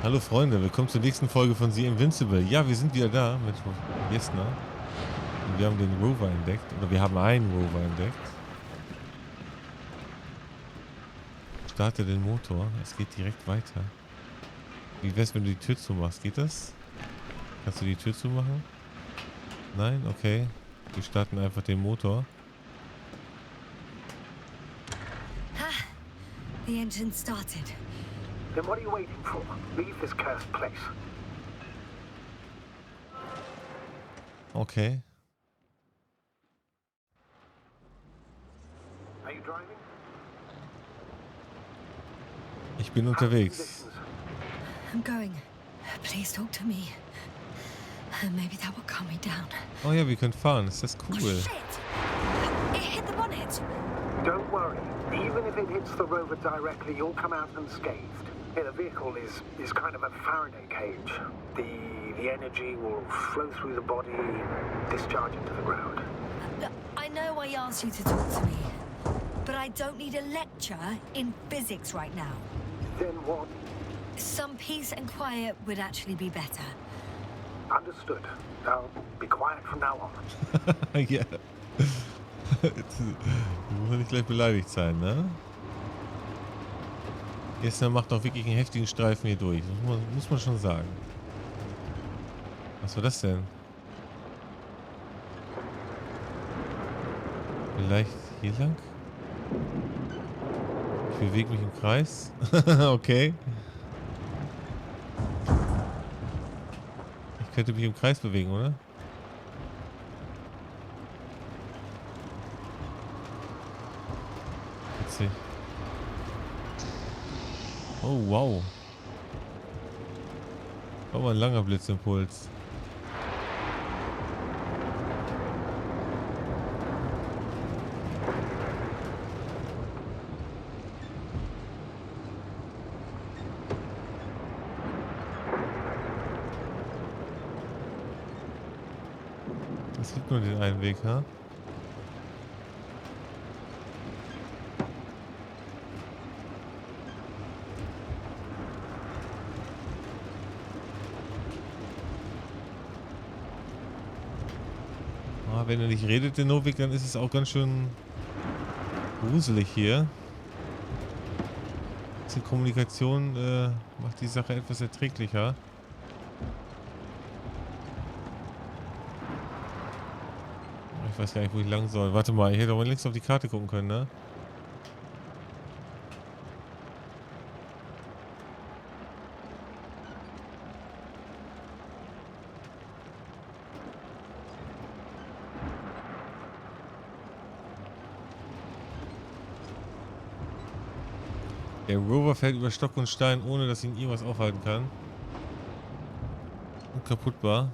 Hallo Freunde, willkommen zur nächsten Folge von The Invincible. Ja, wir sind wieder da mit Yasna. Und wir haben den Rover entdeckt. Oder wir haben einen Rover entdeckt. Starte den Motor. Es geht direkt weiter. Wie wär's, wenn du die Tür zumachst? Geht das? Kannst du die Tür zumachen? Nein? Okay. Wir starten einfach den Motor. The engine started. Then what are you waiting for? Leave this cursed place. Okay. Are you driving? Ich bin unterwegs. I'm going. Please talk to me. Maybe that will calm me down. Oh ja, wir können fahren. Ist das Oh cool. shit! It hit the bonnet. Don't worry. Even if it hits the rover directly, you'll come out unscathed. The vehicle is kind of a Faraday cage. The energy will flow through the body, discharge into the ground. I know I asked you to talk to me, but I don't need a lecture in physics right now. Then what? Some peace and quiet would actually be better. Understood. I'll be quiet from now on. Ja. Du musst nicht gleich beleidigt sein, ne? Yasna macht auch wirklich einen heftigen Streifen hier durch. Das muss man schon sagen. Was war das denn? Vielleicht hier lang? Ich bewege mich im Kreis. Okay. Ich könnte mich im Kreis bewegen, oder? Witzig. Oh, wow. Aber ein langer Blitzimpuls. Es gibt nur den einen Weg, ha? Wenn er nicht redet, der Novik, dann ist es auch ganz schön gruselig hier. Die Kommunikation macht die Sache etwas erträglicher. Ich weiß gar nicht, wo ich lang soll. Warte mal, ich hätte auch mal links auf die Karte gucken können, ne? Der Rover fällt über Stock und Stein, ohne dass ihn irgendwas aufhalten kann. Und kaputtbar.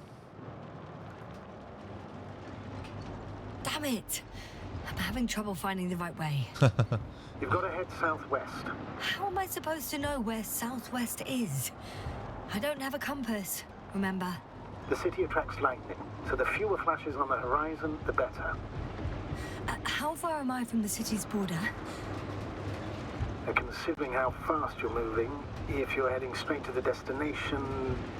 Damn it! I'm having trouble finding the right way. You've got to head southwest. How am I supposed to know where southwest is? I don't have a compass, remember? The city attracts lightning, so the fewer flashes on the horizon, the better. How far am I from the city's border? Considering how fast you're moving, if you're heading straight to the destination,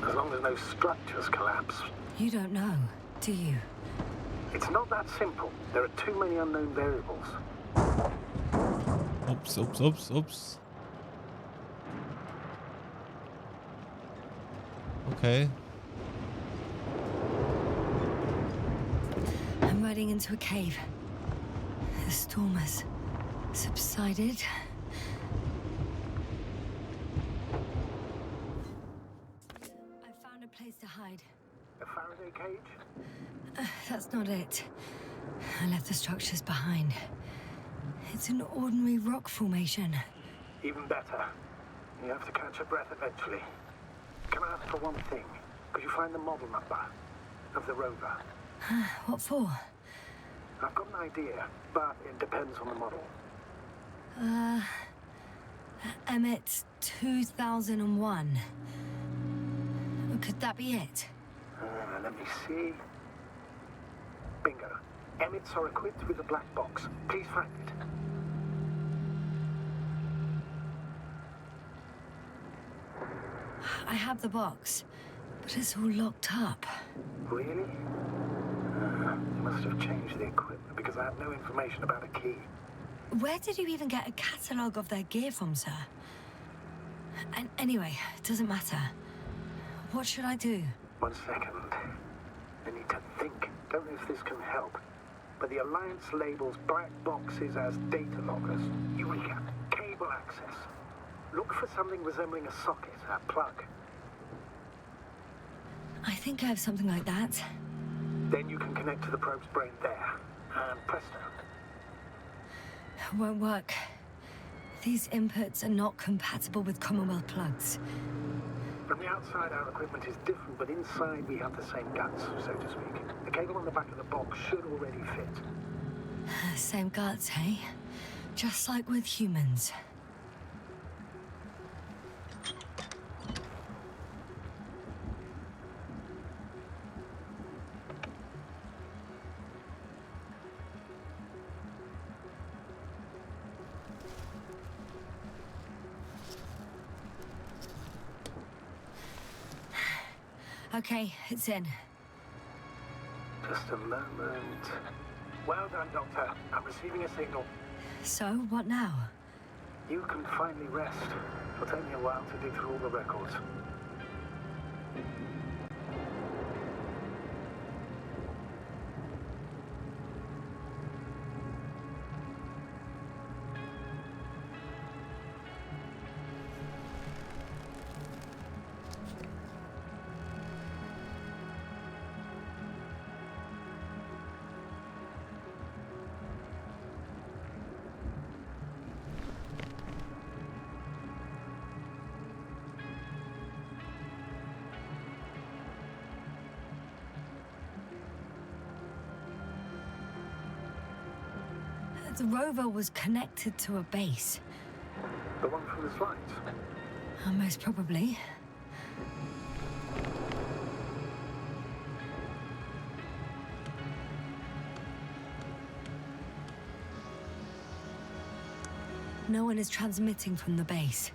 as long as no structures collapse. You don't know, do you? It's not that simple. There are too many unknown variables. Ups, ups, ups, ups. Okay. I'm riding into a cave. The storm has subsided. I found a place to hide. A Faraday cage? That's not it. I left the structures behind. It's an ordinary rock formation. Even better. You have to catch your breath eventually. Can I ask for one thing? Could you find the model number of the rover? What for? I've got an idea, but it depends on the model. Emmet 2001. Could that be it? Let me see. Bingo. Emmets are equipped with a black box. Please find it. I have the box, but it's all locked up. Really? You must have changed the equipment because I have no information about a key. Where did you even get a catalogue of their gear from, sir? And anyway, it doesn't matter. What should I do? 1 second. I need to think. Don't know if this can help. But the Alliance labels black boxes as data loggers. Eureka! Cable access. Look for something resembling a socket, a plug. I think I have something like that. Then you can connect to the probe's brain there. And presto. Won't work. These inputs are not compatible with Commonwealth plugs. From the outside, our equipment is different, but inside we have the same guts, so to speak. The cable on the back of the box should already fit. Same guts, hey? Just like with humans. Okay, it's in. Just a moment. Well done, Doctor. I'm receiving a signal. So, what now? You can finally rest. It'll take me a while to dig through all the records. The rover was connected to a base. The one from the slides? Most probably. No one is transmitting from the base.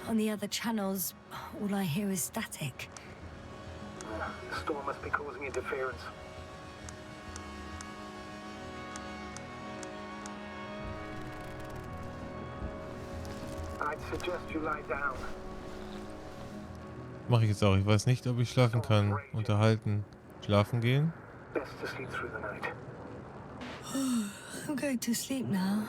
On the other channels, all I hear is static. The storm must be causing interference. I'd suggest you lie down. Mache ich jetzt auch. Ich weiß nicht, ob ich schlafen kann. Unterhalten. Schlafen gehen. Best to sleep through the night. I'm going to sleep now.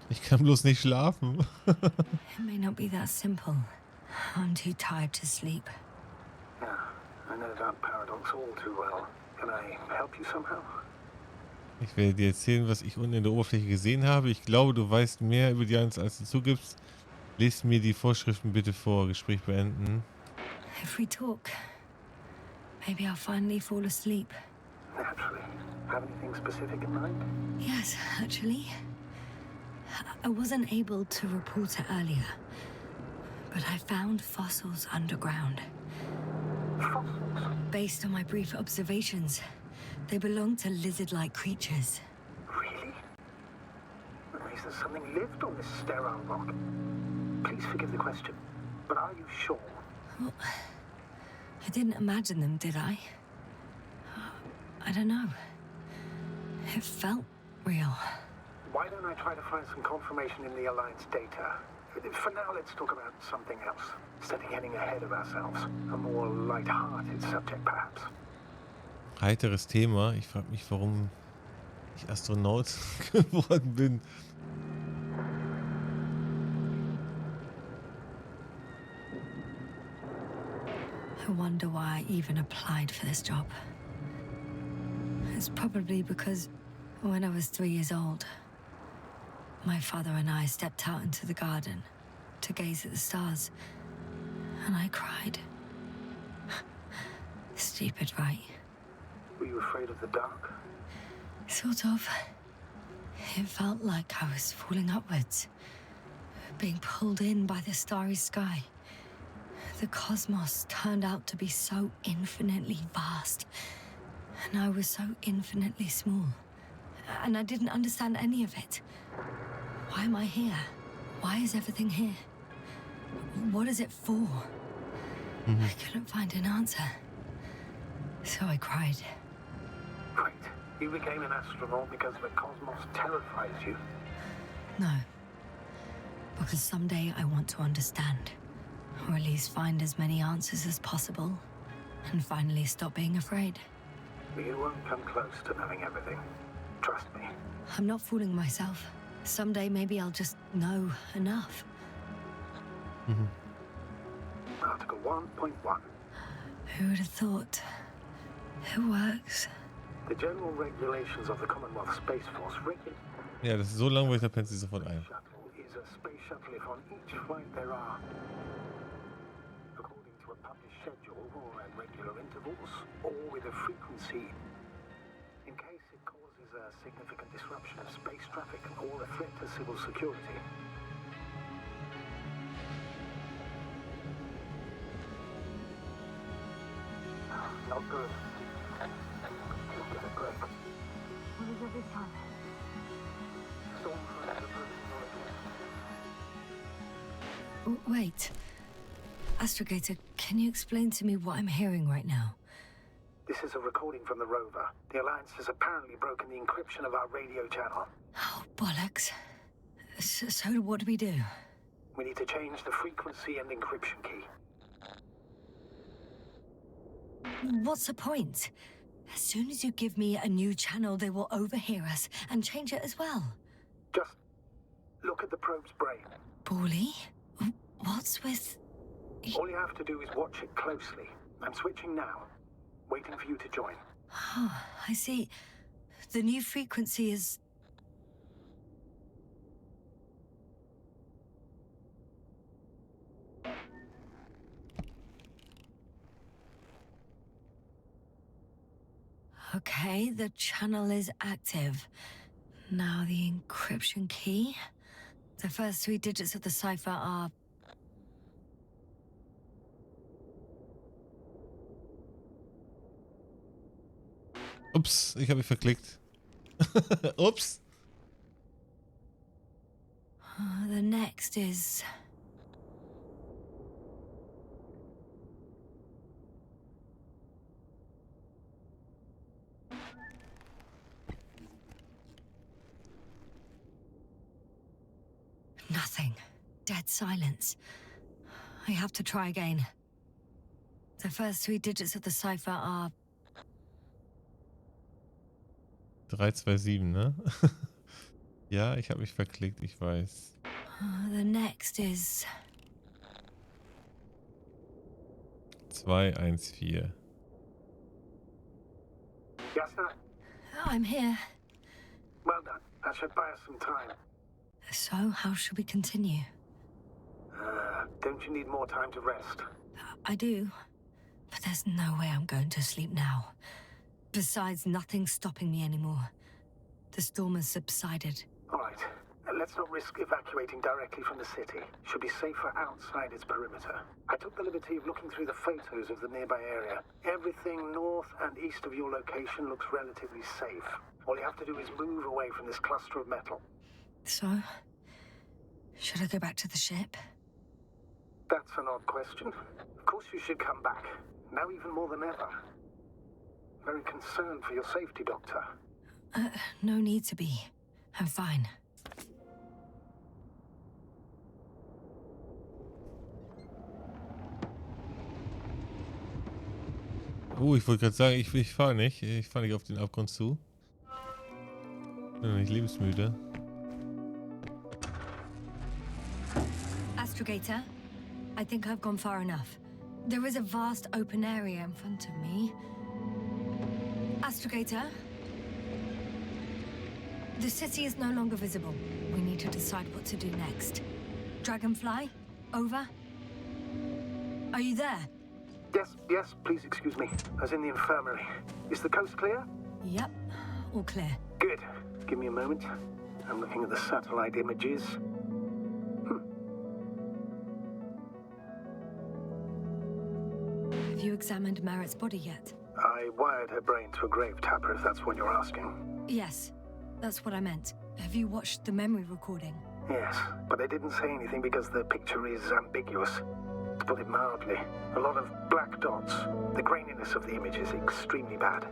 Ich kann bloß nicht schlafen. It may not be that simple. I'm too tired to sleep. Yeah, I know that paradox all too well. Can I help you somehow? Ich werde dir erzählen, was ich unten in der Oberfläche gesehen habe. Ich glaube, du weißt mehr über die Eins, als du zugibst. Lies mir die Vorschriften bitte vor. Gespräch beenden. If we talk, maybe I'll finally fall asleep. Naturally. Have anything specific in mind? Yes, actually. I wasn't able to report it earlier, but I found fossils underground. Fossils? Based on my brief observations, they belong to lizard-like creatures. Really? That means that something lived on this sterile rock. Please forgive the question, but are you sure? Well, I didn't imagine them, did I? I don't know. It felt real. Why don't I try to find some confirmation in the Alliance data? For now, let's talk about something else. Instead of getting ahead of ourselves. A more light-hearted subject, perhaps. Heiteres Thema. Ich frage mich, warum ich Astronaut geworden bin. I wonder why I even applied for this job. It's probably because when I was 3 years old, my father and I stepped out into the garden to gaze at the stars, and I cried. Stupid, right? Were you afraid of the dark? Sort of. It felt like I was falling upwards, being pulled in by the starry sky. The cosmos turned out to be so infinitely vast, and I was so infinitely small, and I didn't understand any of it. Why am I here? Why is everything here? What is it for? I couldn't find an answer, so I cried. Great. You became an astronaut because the cosmos terrifies you. No, because someday I want to understand, or at least find as many answers as possible, and finally stop being afraid. You won't come close to knowing everything. Trust me. I'm not fooling myself. Someday maybe I'll just know enough. Article 1.1. Who would have thought? It works. The general regulations of the Commonwealth Space Force regulate. Ja, das ist so langweilig, da pennt sie sofort ein. Shuttle is a space shuttle if on each flight there are, according to a published schedule or at regular intervals, or with a frequency, in case it causes a significant disruption of space traffic or a threat to civil security. Not good. Look at a break. What is it this time? Wait. Astrogator, can you explain to me what I'm hearing right now? This is a recording from the rover. The Alliance has apparently broken the encryption of our radio channel. Oh, bollocks. So what do we do? We need to change the frequency and encryption key. What's the point? As soon as you give me a new channel, they will overhear us and change it as well. Just look at the probe's brain. Bally? What's with... All you have to do is watch it closely. I'm switching now. Waiting for you to join. Oh, I see. The new frequency is... Okay, the channel is active. Now the encryption key. The first 3 digits of the cipher are... Ups, ich habe mich verklickt. Ups. The next is... Nothing. Dead silence. I have to try again. The first 3 digits of the cipher are... 327, ne? Ja, ich habe mich verklickt, ich weiß. The next is... 214. Yasna, I'm here. well done. That should buy us some time. So, how should we continue? Don't you need more time to rest? I do. But there's no way I'm going to sleep now. Besides, nothing's stopping me anymore. The storm has subsided. All right. Let's not risk evacuating directly from the city. Should be safer outside its perimeter. I took the liberty of looking through the photos of the nearby area. Everything north and east of your location looks relatively safe. All you have to do is move away from this cluster of metal. So, should I go back to the ship? That's an odd question. Of course you should come back. Now even more than ever. Very concerned for your safety, Doctor. No need to be. I'm fine. Ich wollte gerade sagen, ich fahre nicht. Ich fahre nicht auf den Abgrund zu. Bin noch nicht lebensmüde. Astrogator, I think I've gone far enough. There is a vast open area in front of me. Astrogator? The city is no longer visible. We need to decide what to do next. Dragonfly? Over? Are you there? Yes, please excuse me. I was in the infirmary. Is the coast clear? Yep, all clear. Good. Give me a moment. I'm looking at the satellite images. you examined Merritt's body yet? I wired her brain to a grave tapper, if that's what you're asking. Yes, that's what I meant. Have you watched the memory recording? Yes, but they didn't say anything because the picture is ambiguous. To put it mildly, a lot of black dots. The graininess of the image is extremely bad.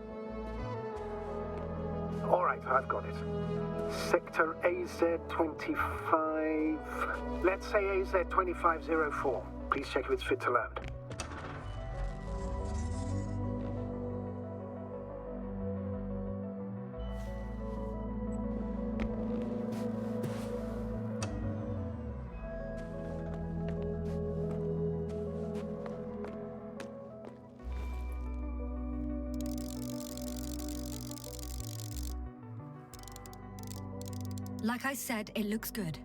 All right, I've got it. Sector AZ-25... Let's say AZ-2504. Please check if it's fit to land. Like I said, it looks good.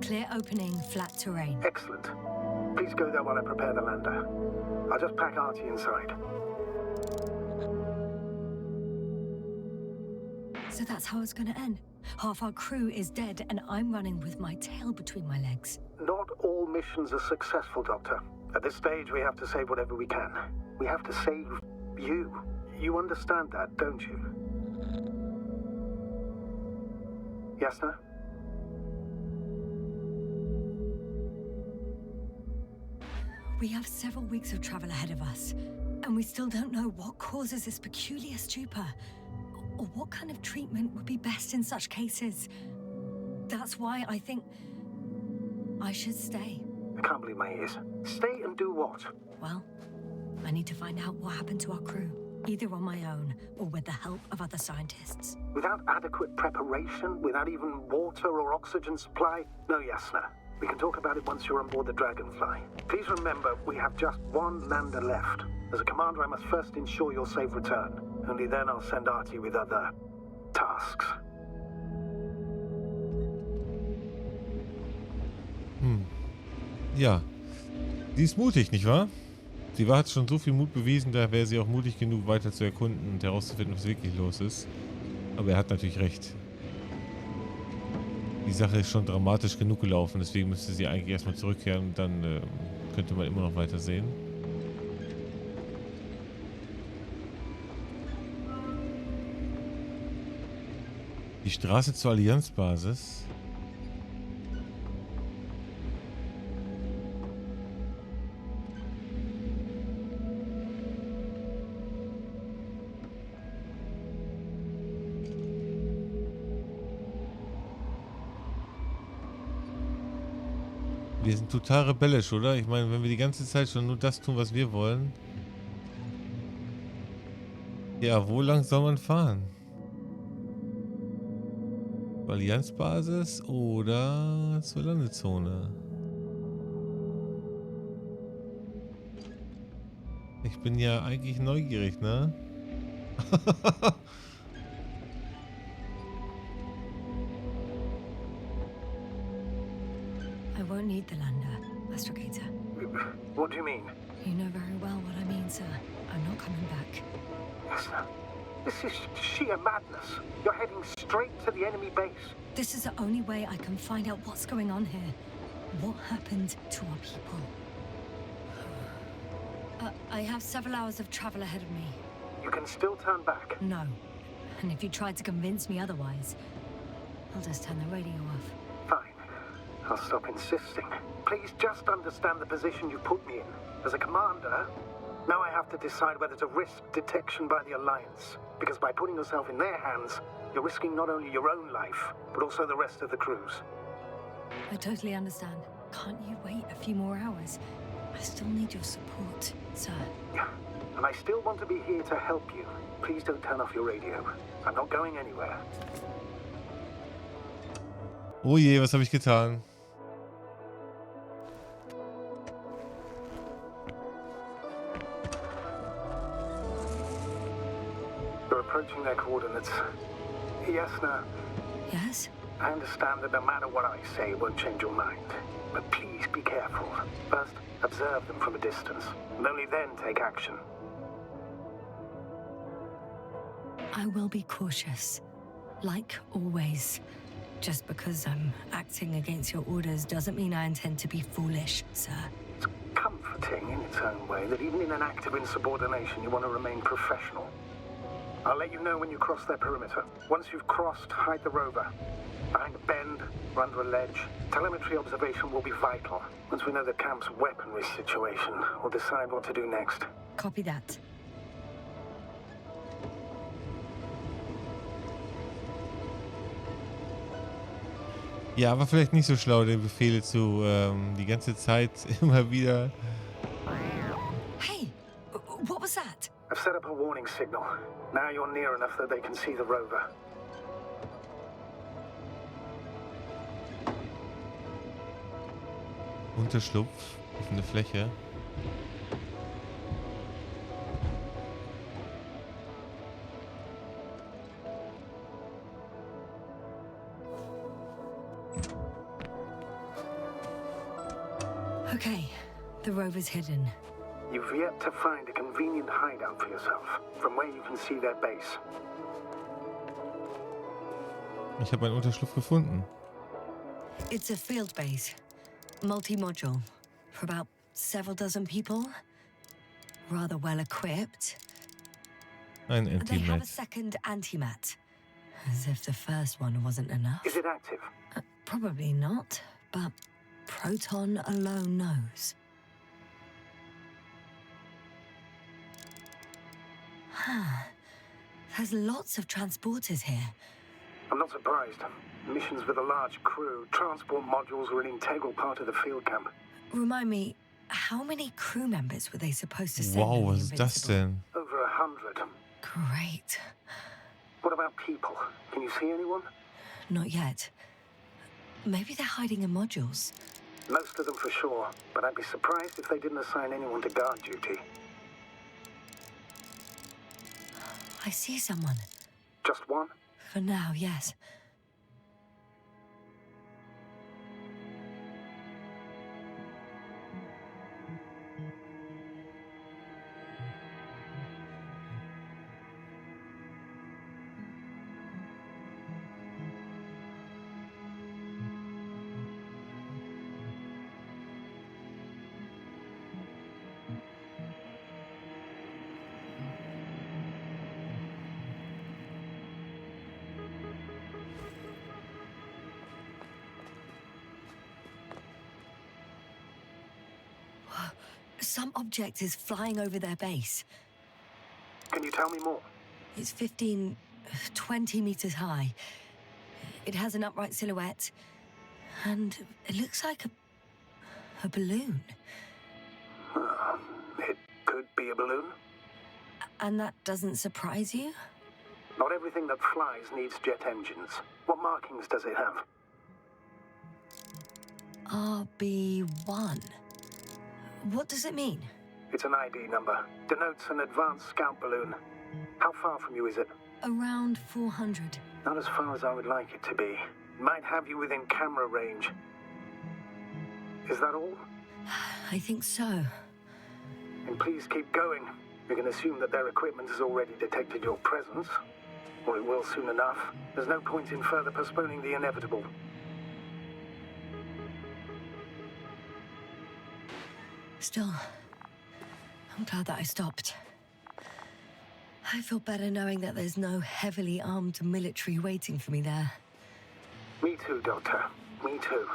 Clear opening, flat terrain. Excellent. Please go there while I prepare the lander. I'll just pack Artie inside. So that's how it's gonna end. Half our crew is dead and I'm running with my tail between my legs. Not all missions are successful, Doctor. At this stage, we have to save whatever we can. We have to save you. You understand that, don't you? Yasna? We have several weeks of travel ahead of us, and we still don't know what causes this peculiar stupor, or what kind of treatment would be best in such cases. That's why I think I should stay. I can't believe my ears. Stay and do what? Well, I need to find out what happened to our crew, either on my own or with the help of other scientists. Without adequate preparation, without even water or oxygen supply? No, Yasna. We can talk about it once you're on board the Dragonfly. Please remember, we have just one lander left. As a commander, I must first ensure your safe return. Only then I'll send Artie with other tasks. Ja. Sie ist mutig, nicht wahr? Sie hat schon so viel Mut bewiesen, da wäre sie auch mutig genug, weiter zu erkunden und herauszufinden, was wirklich los ist. Aber er hat natürlich recht. Die Sache ist schon dramatisch genug gelaufen, deswegen müsste sie eigentlich erstmal zurückkehren und dann könnte man immer noch weiter sehen. Die Straße zur Allianzbasis. Wir sind total rebellisch, oder? Ich meine, wenn wir die ganze Zeit schon nur das tun, was wir wollen. Ja, wo lang soll man fahren? Allianzbasis oder zur Landezone? Ich bin ja eigentlich neugierig, ne? I won't need the lander, Astrogator. What do you mean? You know very well what I mean, sir. I'm not coming back. Yasna, this is sheer madness. You're heading straight to the enemy base. This is the only way I can find out what's going on here. What happened to our people? I have several hours of travel ahead of me. You can still turn back. No. And if you tried to convince me otherwise, I'll just turn the radio off. Fine. I'll stop insisting. Please just understand the position you put me in. As a commander, now I have to decide whether to risk detection by the Alliance. Because by putting yourself in their hands, you're risking not only your own life, but also the rest of the crew's. I totally understand. Can't you wait a few more hours? I still need your support, sir. Yeah. And I still want to be here to help you. Please don't turn off your radio. I'm not going anywhere. Oh je, was habe ich getan? We're approaching their coordinates. Yasna, Yes? I understand that no matter what I say, it won't change your mind. But please be careful. First, observe them from a distance, and only then take action. I will be cautious. Like always. Just because I'm acting against your orders doesn't mean I intend to be foolish, sir. It's comfort. comforting in its own way that even in an act of insubordination, you want to remain professional. I'll let you know when you cross their perimeter. Once you've crossed, hide the rover. Behind a bend, or under a ledge. Telemetry observation will be vital. Once we know the camp's weaponry situation, we'll decide what to do next. Copy that. Ja, war vielleicht nicht so schlau, den Befehle zu die ganze Zeit immer wieder. Hey, what was that? I've set up a warning signal. Now you're near enough that they can see the rover. Unterschlupf, offene Fläche. Okay, the rover's hidden. You've yet to find a convenient hideout for yourself, from where you can see their base. Ich habe einen Unterschlupf gefunden. It's a field base, multi-module, for about several dozen people. Rather well equipped. Ein They have a Antimat. second antimat, as if the first one wasn't enough. Is it active? Probably not, but Proton alone knows. There's lots of transporters here. I'm not surprised. Missions with a large crew, transport modules were an integral part of the field camp. Remind me, how many crew members were they supposed to send? Wow, in the was ist das Invincible? denn? Over 100. Great. What about people? Can you see anyone? Not yet. Maybe they're hiding in modules. Most of them for sure, but I'd be surprised if they didn't assign anyone to guard duty. I see someone. Just one? For now, yes. Some object is flying over their base. Can you tell me more? It's 15, 20 meters high. It has an upright silhouette, and it looks like a balloon. It could be a balloon. And that doesn't surprise you? Not everything that flies needs jet engines. What markings does it have? RB1. What does it mean? It's an ID number. Denotes an advanced scout balloon. How far from you is it? Around 400. Not as far as I would like it to be. Might have you within camera range. Is that all? I think so. And please keep going. We can assume that their equipment has already detected your presence. Or it will soon enough. There's no point in further postponing the inevitable. Still, I'm glad that I stopped. I feel better knowing that there's no heavily armed military waiting for me there. Me too, Doctor. Me too.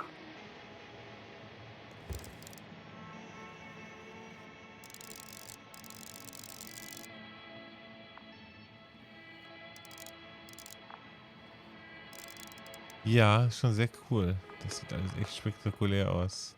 Ja, schon sehr cool. Das sieht alles echt spektakulär aus.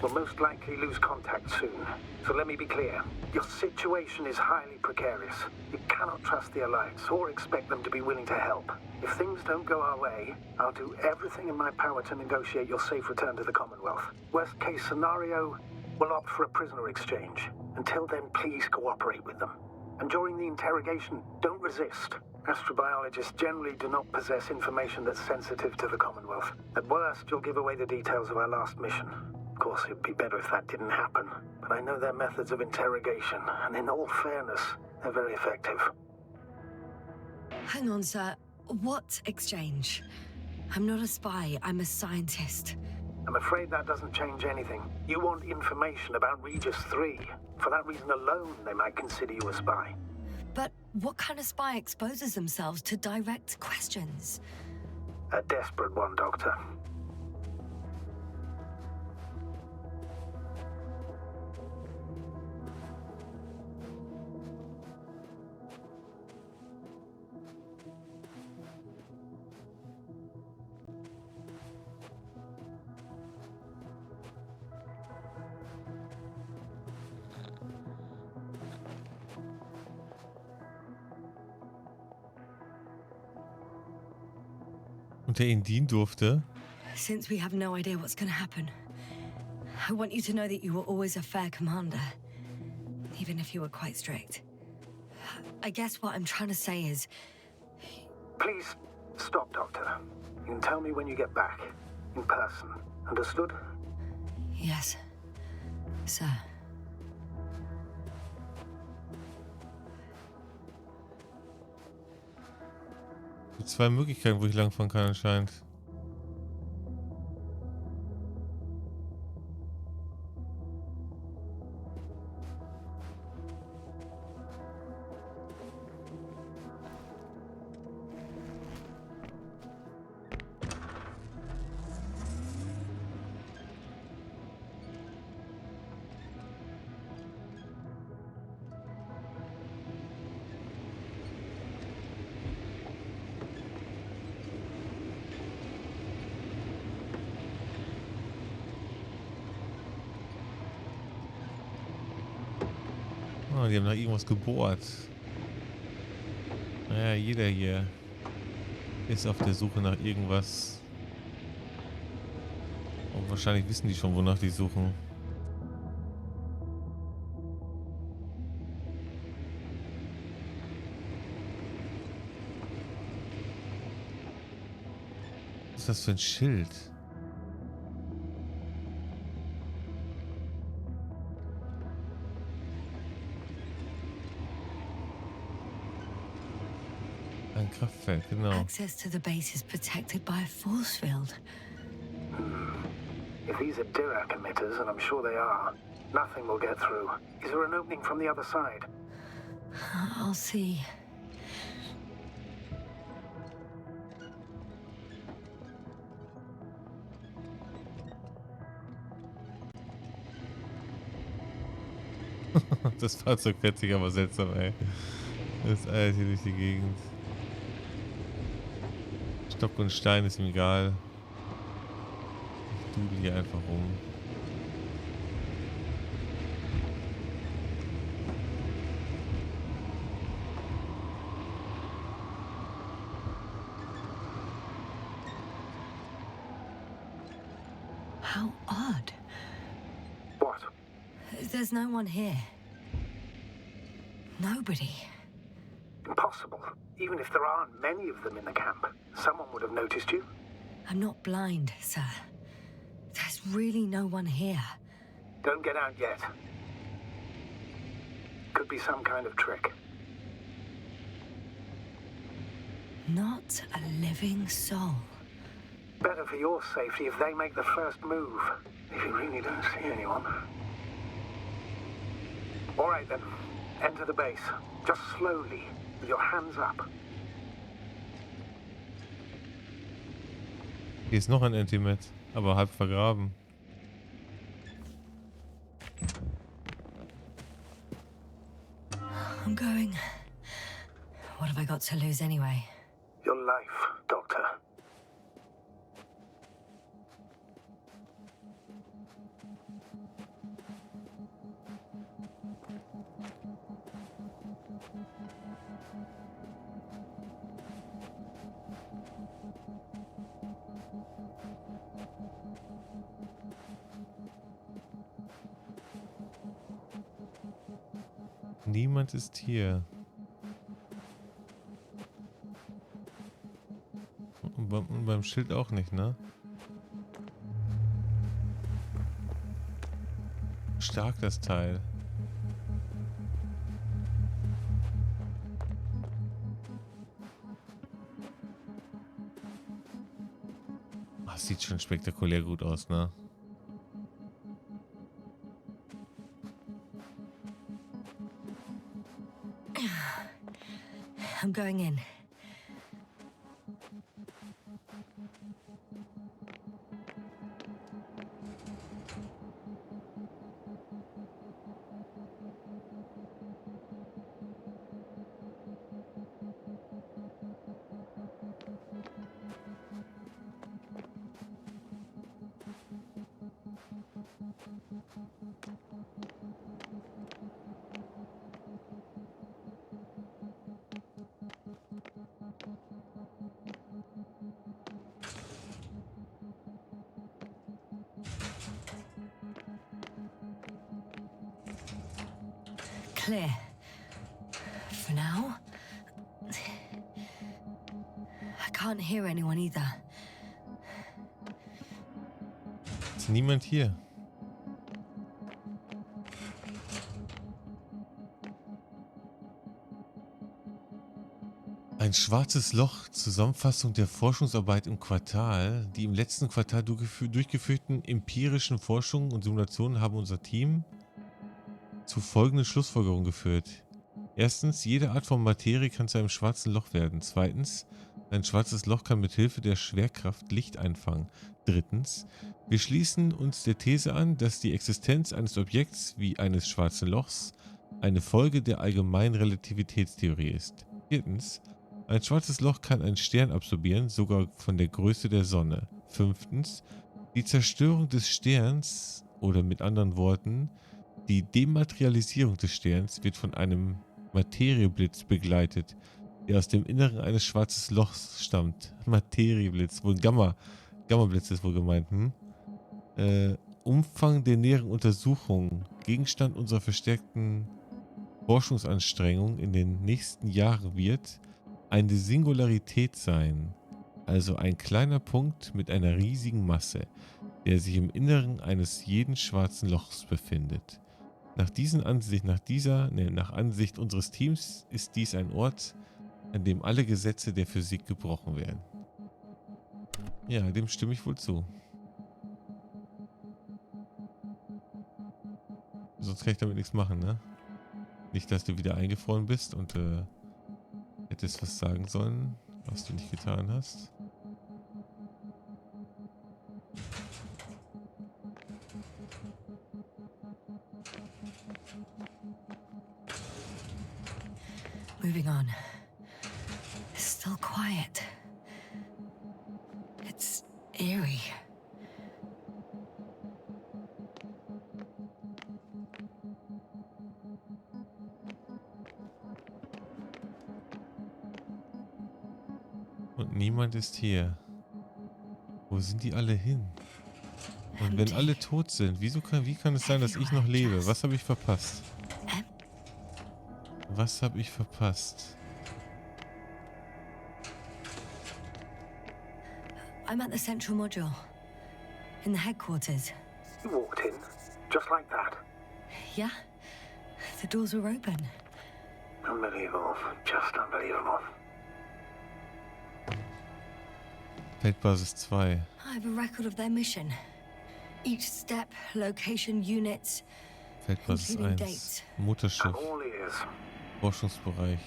We'll most likely lose contact soon. So let me be clear. Your situation is highly precarious. You cannot trust the Alliance or expect them to be willing to help. If things don't go our way, I'll do everything in my power to negotiate your safe return to the Commonwealth. Worst case scenario, we'll opt for a prisoner exchange. Until then, please cooperate with them. And during the interrogation, don't resist. Astrobiologists generally do not possess information that's sensitive to the Commonwealth. At worst, you'll give away the details of our last mission. Of course, it'd be better if that didn't happen. But I know their methods of interrogation, and in all fairness, they're very effective. Hang on, sir. What exchange? I'm not a spy, I'm a scientist. I'm afraid that doesn't change anything. You want information about Regis III. For that reason alone, they might consider you a spy. But what kind of spy exposes themselves to direct questions? A desperate one, Doctor. Und der ihn dienen durfte. Since we have no idea what's gonna happen, I want you to know that you were always a fair commander, even if you were quite strict. I guess what I'm trying to say is... Please, stop, Doctor. You can tell me when you get back. In person. Understood? Yes, sir. Es gibt zwei Möglichkeiten, wo ich langfahren kann anscheinend. Ah, die haben nach irgendwas gebohrt. Naja, jeder hier ist auf der Suche nach irgendwas. Und wahrscheinlich wissen die schon, wonach die suchen. Was ist das für ein Schild? Ein Kraftwerk, genau. Access to the base is protected by a force field. If these are Dirac emitters, and I'm sure they are, nothing will get through. Is there an opening from the other side? I'll see. Das Fahrzeug fährt sich aber seltsam, ey. Das eilt hier durch die Gegend. Stock und Stein ist ihm egal. Ich dudel hier einfach rum. How odd. What? There's no one here. Nobody. Impossible. Even if there aren't many of them in the camp, someone would have noticed you. I'm not blind, sir. There's really no one here. Don't get out yet. Could be some kind of trick. Not a living soul. Better for your safety if they make the first move. If you really don't see anyone. All right then. Enter the base. Just slowly, with your hands up. Hier ist noch ein Antimet, aber halb vergraben. I'm going. What have I got to lose anyway? Your life, Doctor. Niemand ist hier. Und beim Schild auch nicht, ne? Stark das Teil. Ach, sieht schon spektakulär gut aus, ne? I'm going in. Clear. For now. I can't hear anyone either. Ist niemand hier. Ein schwarzes Loch, Zusammenfassung der Forschungsarbeit im Quartal. Die im letzten Quartal durchgeführten empirischen Forschungen und Simulationen haben unser Team zu folgenden Schlussfolgerungen geführt. Erstens, jede Art von Materie kann zu einem schwarzen Loch werden. Zweitens, ein schwarzes Loch kann mit Hilfe der Schwerkraft Licht einfangen. Drittens, wir schließen uns der These an, dass die Existenz eines Objekts wie eines schwarzen Lochs eine Folge der allgemeinen Relativitätstheorie ist. Viertens, ein schwarzes Loch kann einen Stern absorbieren, sogar von der Größe der Sonne. Fünftens, die Zerstörung des Sterns, oder mit anderen Worten, die Dematerialisierung des Sterns, wird von einem Materieblitz begleitet, der aus dem Inneren eines schwarzen Lochs stammt. Materieblitz, wohl Gammablitz ist wohl gemeint. Umfang der näheren Untersuchungen, Gegenstand unserer verstärkten Forschungsanstrengungen in den nächsten Jahren wird eine Singularität sein, also ein kleiner Punkt mit einer riesigen Masse, der sich im Inneren eines jeden schwarzen Lochs befindet. Nach Ansicht unseres Teams ist dies ein Ort, an dem alle Gesetze der Physik gebrochen werden. Ja, dem stimme ich wohl zu. Sonst kann ich damit nichts machen, ne? Nicht, dass du wieder eingefroren bist und hättest was sagen sollen, was du nicht getan hast. Moving on. It's still quiet. It's eerie. Und niemand ist hier. Wo sind die alle hin? Und wenn alle tot sind, wie kann es sein, dass ich noch lebe? Was habe ich verpasst? Was habe ich verpasst? I'm at the central module. In the headquarters. You walked in, just like that. Yeah? The doors were open. Unbelievable. Just unbelievable. Feldbasis 2. I have a record of their mission. Each step, location, units, Feldbasis including 1. dates. Mutterschiff. I'm all ears. Forschungsbereich.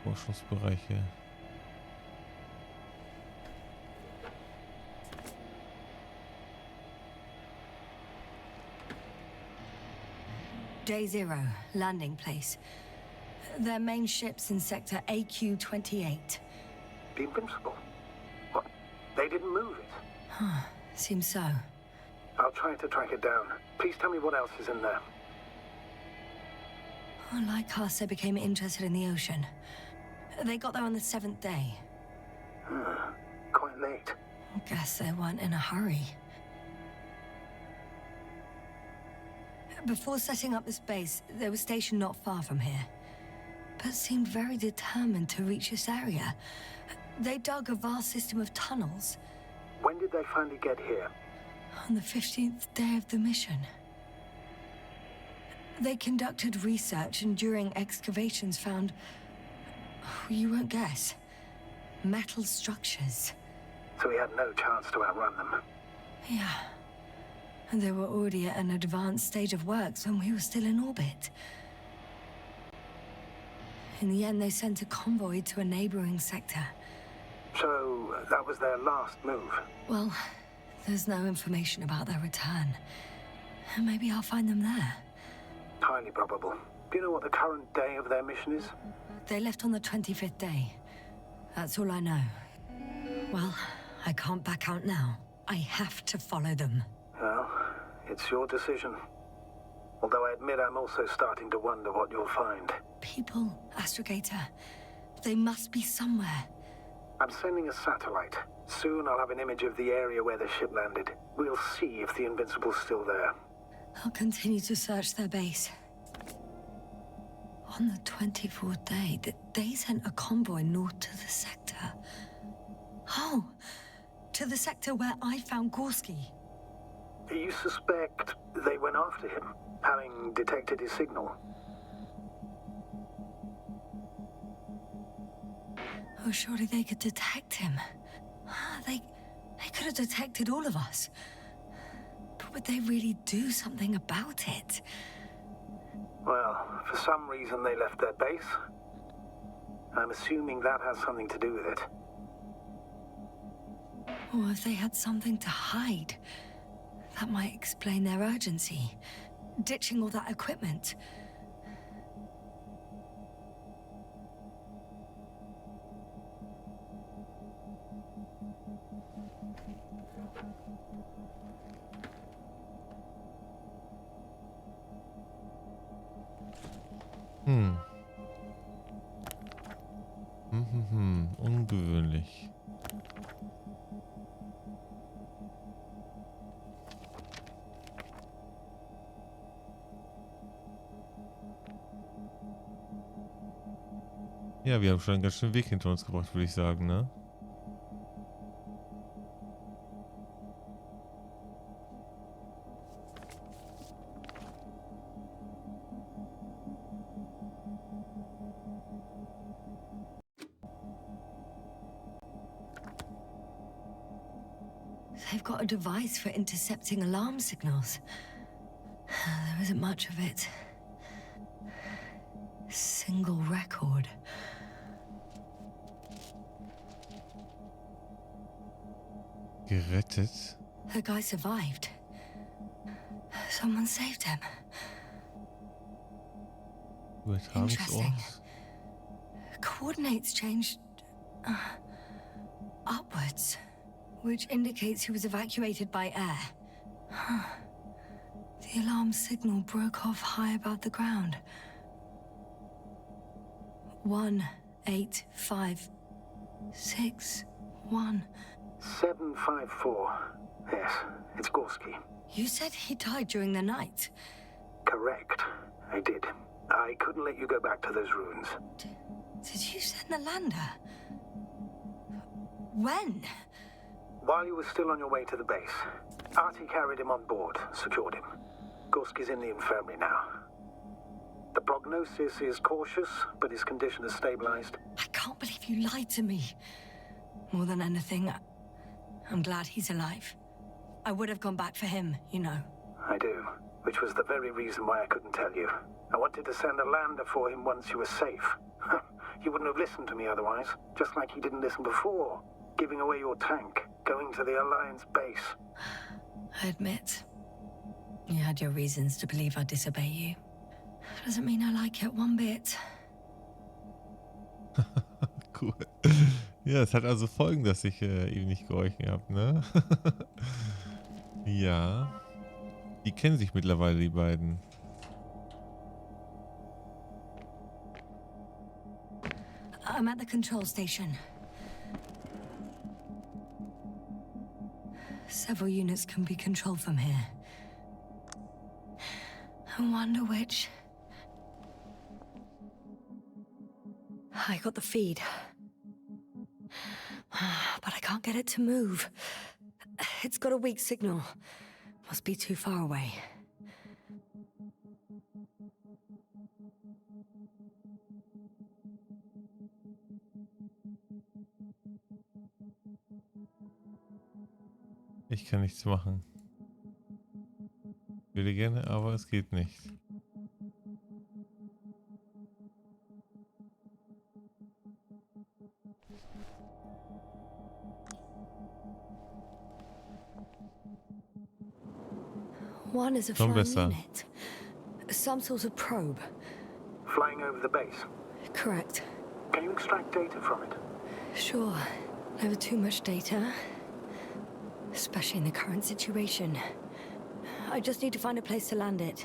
Forschungsbereiche. Day 0, landing place. Their main ship's in sector AQ-28. The Invincible? What? They didn't move it? Seems so. I'll try to track it down. Please tell me what else is in there. Like us, they became interested in the ocean. They got there on the 7th day. Quite late. Guess they weren't in a hurry. Before setting up this base, they were stationed not far from here, but seemed very determined to reach this area. They dug a vast system of tunnels. When did they finally get here? On the 15th day of the mission. They conducted research and during excavations found, you won't guess, metal structures. So we had no chance to outrun them. Yeah. And they were already at an advanced stage of works when we were still in orbit. In the end, they sent a convoy to a neighboring sector. So that was their last move. Well, there's no information about their return. Maybe I'll find them there. Highly probable. Do you know what the current day of their mission is? They left on the 25th day. That's all I know. Well, I can't back out now. I have to follow them. Well, it's your decision. Although I admit I'm also starting to wonder what you'll find. People, Astrogator. They must be somewhere. I'm sending a satellite. Soon I'll have an image of the area where the ship landed. We'll see if the Invincible's still there. I'll continue to search their base. On the 24th day, they sent a convoy north to the sector. Oh, to the sector where I found Gorski. You suspect they went after him, having detected his signal? Oh, surely they could detect him. They could have detected all of us. But would they really do something about it? Well, for some reason they left their base. I'm assuming that has something to do with it. Or if they had something to hide. That might explain their urgency. Ditching all that equipment. Ungewöhnlich. Ja, wir haben schon einen ganz schönen Weg hinter uns gebracht, würde ich sagen, ne? They've got a device for intercepting alarm signals. There isn't much of it. Single record. Gerettet? The guy survived. Someone saved him. Übertragungsort. Coordinates changed upwards, which indicates he was evacuated by air. The alarm signal broke off high above the ground. 18561. 754. Yes, it's Gorski. You said he died during the night. Correct. I did. I couldn't let you go back to those ruins. Did you send the lander? When? While you were still on your way to the base, Artie carried him on board, secured him. Gorski's in the infirmary now. The prognosis is cautious, but his condition has stabilized. I can't believe you lied to me. More than anything, I'm glad he's alive. I would have gone back for him, you know. I do, which was the very reason why I couldn't tell you. I wanted to send a lander for him once you were safe. You wouldn't have listened to me otherwise, just like you didn't listen before. Giving away your tank, going to the Alliance base. I admit, you had your reasons to believe I'd disobey you. Doesn't mean I like it one bit. Cool. Ja, es hat also Folgen, dass ich ihm nicht geholfen habe, ne? Ja. Die kennen sich mittlerweile, die beiden. I'm at the control station. Several units can be controlled from here. I wonder which. I got the feed. But I can't get it to move. It's got a weak signal. Must be too far away. Ich kann nichts machen. Ich würde gerne, aber es geht nicht. One is a Schon flying besser. unit. Some sort of probe. Flying over the base. Correct. Can you extract data from it? Sure. Never too much data. Especially in the current situation. I just need to find a place to land it.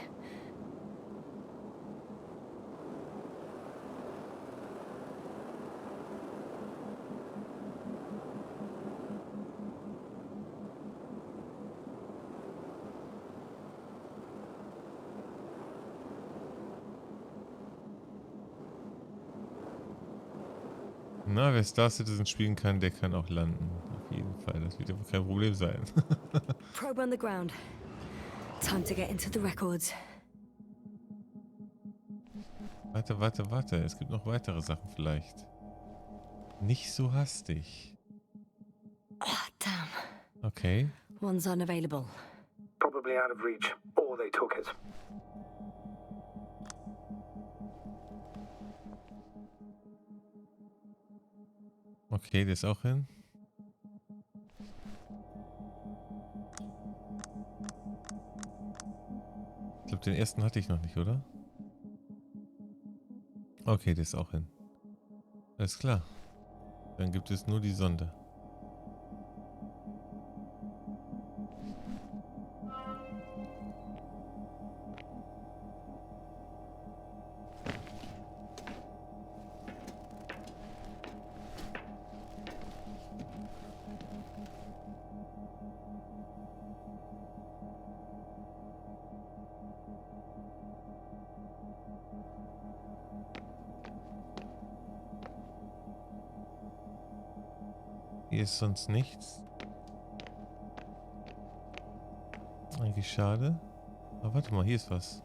Na, wer Star Citizen spielen kann, der kann auch landen. Auf jeden Fall. Das wird ja wohl kein Problem sein. Probe on the ground. Time to get into the records. Warte. Es gibt noch weitere Sachen vielleicht. Nicht so hastig. Oh, damn. Okay. One's unavailable. Probably out of reach, or they took it. Okay, der ist auch hin. Ich glaube, den ersten hatte ich noch nicht, oder? Okay, der ist auch hin. Alles klar. Dann gibt es nur die Sonde. Hier ist sonst nichts. Eigentlich schade. Aber warte mal, hier ist was.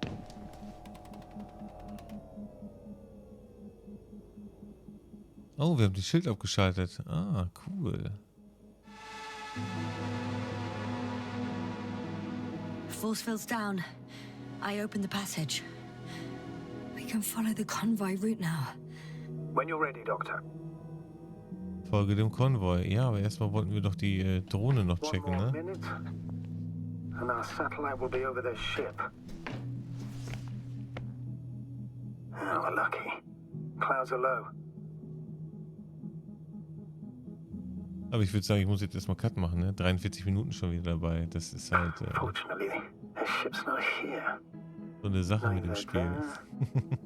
Oh, wir haben das Schild abgeschaltet. Ah, cool. Force field's down. I opened the passage. We can follow the convoy route now. When you're ready, Doctor. Folge dem Konvoi. Ja, aber erstmal wollten wir doch die Drohne noch One checken, more ne? minute, and our satellite will be over their ship. Oh, we're lucky. Clouds are low. Aber ich würde sagen, ich muss jetzt erstmal Cut machen, ne? 43 Minuten schon wieder dabei. Das ist halt Fortunately, their ship's not here. so eine Sache mit dem Neither Spiel. there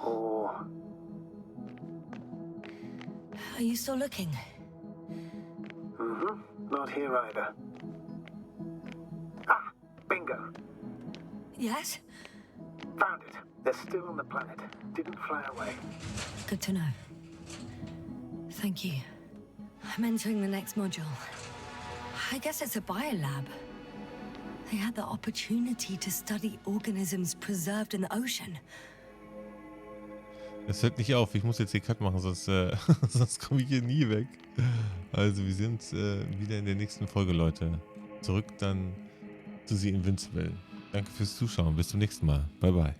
or Are you still looking? not here either. Ah, bingo. Yes? Found it. They're still on the planet. Didn't fly away. Good to know. Thank you. I'm entering the next module. I guess it's a biolab. They had the opportunity to study organisms preserved in the ocean. Es hört nicht auf. Ich muss jetzt hier Cut machen, sonst, sonst komme ich hier nie weg. Also wir sind wieder in der nächsten Folge, Leute. Zurück dann zu The Invincible. Danke fürs Zuschauen. Bis zum nächsten Mal. Bye, bye.